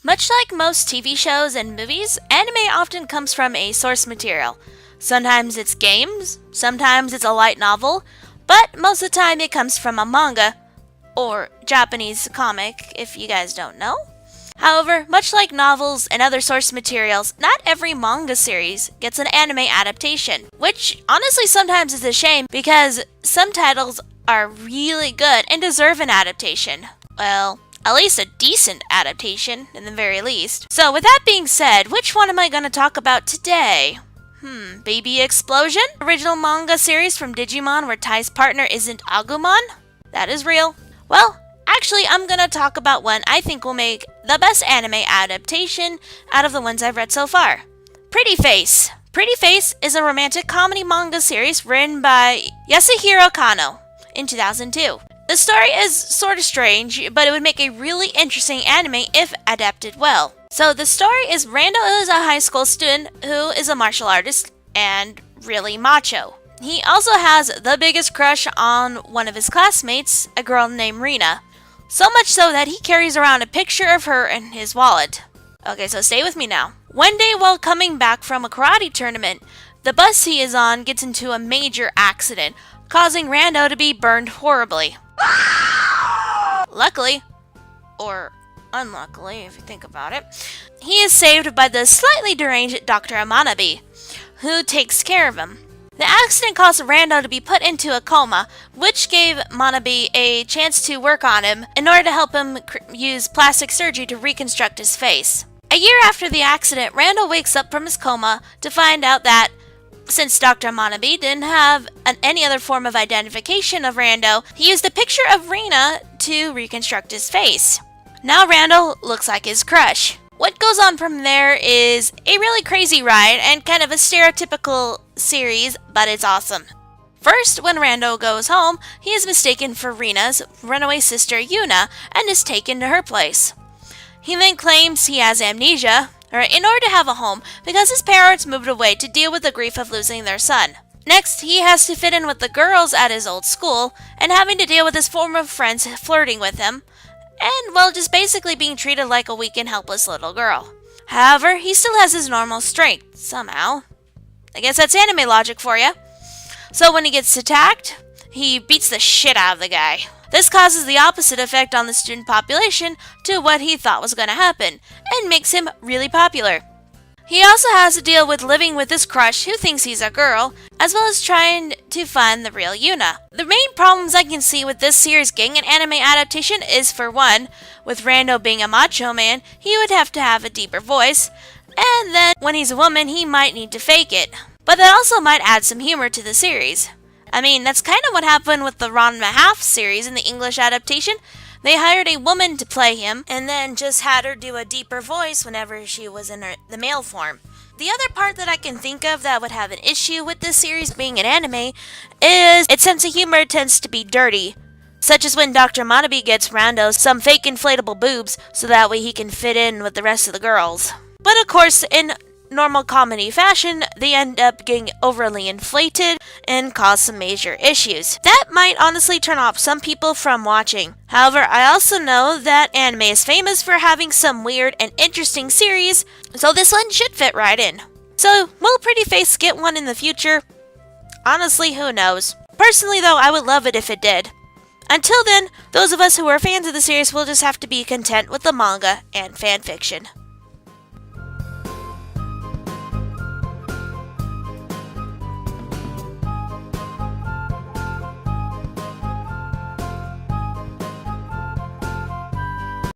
Much like most TV shows and movies, anime often comes from a source material. Sometimes it's games, sometimes it's a light novel, but most of the time it comes from a manga, or Japanese comic if you guys don't know. However, much like novels and other source materials, not every manga series gets an anime adaptation, which honestly sometimes is a shame because some titles are really good and deserve an adaptation. Well, at least a decent adaptation, in the very least. So with that being said, which one am I going to talk about today? Baby Explosion? Original manga series from Digimon where Tai's partner isn't Agumon? That is real. Well, actually I'm going to talk about one I think will make the best anime adaptation out of the ones I've read so far. Pretty Face. Pretty Face is a romantic comedy manga series written by Yasuhiro Kano in 2002. The story is sort of strange, but it would make a really interesting anime if adapted well. So the story is Randall is a high school student who is a martial artist and really macho. He also has the biggest crush on one of his classmates, a girl named Rina. So much so that he carries around a picture of her in his wallet. Okay, so stay with me now. One day while coming back from a karate tournament, the bus he is on gets into a major accident, causing Rando to be burned horribly. Luckily, or unluckily if you think about it, he is saved by the slightly deranged Dr. Amanabe, who takes care of him. The accident caused Rando to be put into a coma, which gave Manabe a chance to work on him in order to help him use plastic surgery to reconstruct his face. A year after the accident, Rando wakes up from his coma to find out that since Dr. Manabe didn't have any other form of identification of Rando, he used a picture of Rina to reconstruct his face. Now Rando looks like his crush. What goes on from there is a really crazy ride and kind of a stereotypical series, but it's awesome. First, when Rando goes home, he is mistaken for Rina's runaway sister Yuna and is taken to her place. He then claims he has amnesia, in order to have a home because his parents moved away to deal with the grief of losing their son. Next, he has to fit in with the girls at his old school and having to deal with his former friends flirting with him and, well, just basically being treated like a weak and helpless little girl. However, he still has his normal strength, somehow. I guess that's anime logic for you. So when he gets attacked, he beats the shit out of the guy. This causes the opposite effect on the student population to what he thought was going to happen, and makes him really popular. He also has to deal with living with his crush who thinks he's a girl, as well as trying to find the real Yuna. The main problems I can see with this series getting an anime adaptation is, for one, with Rando being a macho man, he would have to have a deeper voice, and then when he's a woman, he might need to fake it. But that also might add some humor to the series. I mean, that's kind of what happened with the Ranma Half series in the English adaptation. They hired a woman to play him, and then just had her do a deeper voice whenever she was in the male form. The other part that I can think of that would have an issue with this series being an anime is its sense of humor tends to be dirty. Such as when Dr. Manabe gets Rando some fake inflatable boobs so that way he can fit in with the rest of the girls. But of course, in normal comedy fashion, they end up getting overly inflated and cause some major issues. That might honestly turn off some people from watching. However, I also know that anime is famous for having some weird and interesting series, so this one should fit right in. So, will Pretty Face get one in the future? Honestly, who knows? Personally though, I would love it if it did. Until then, those of us who are fans of the series will just have to be content with the manga and fanfiction.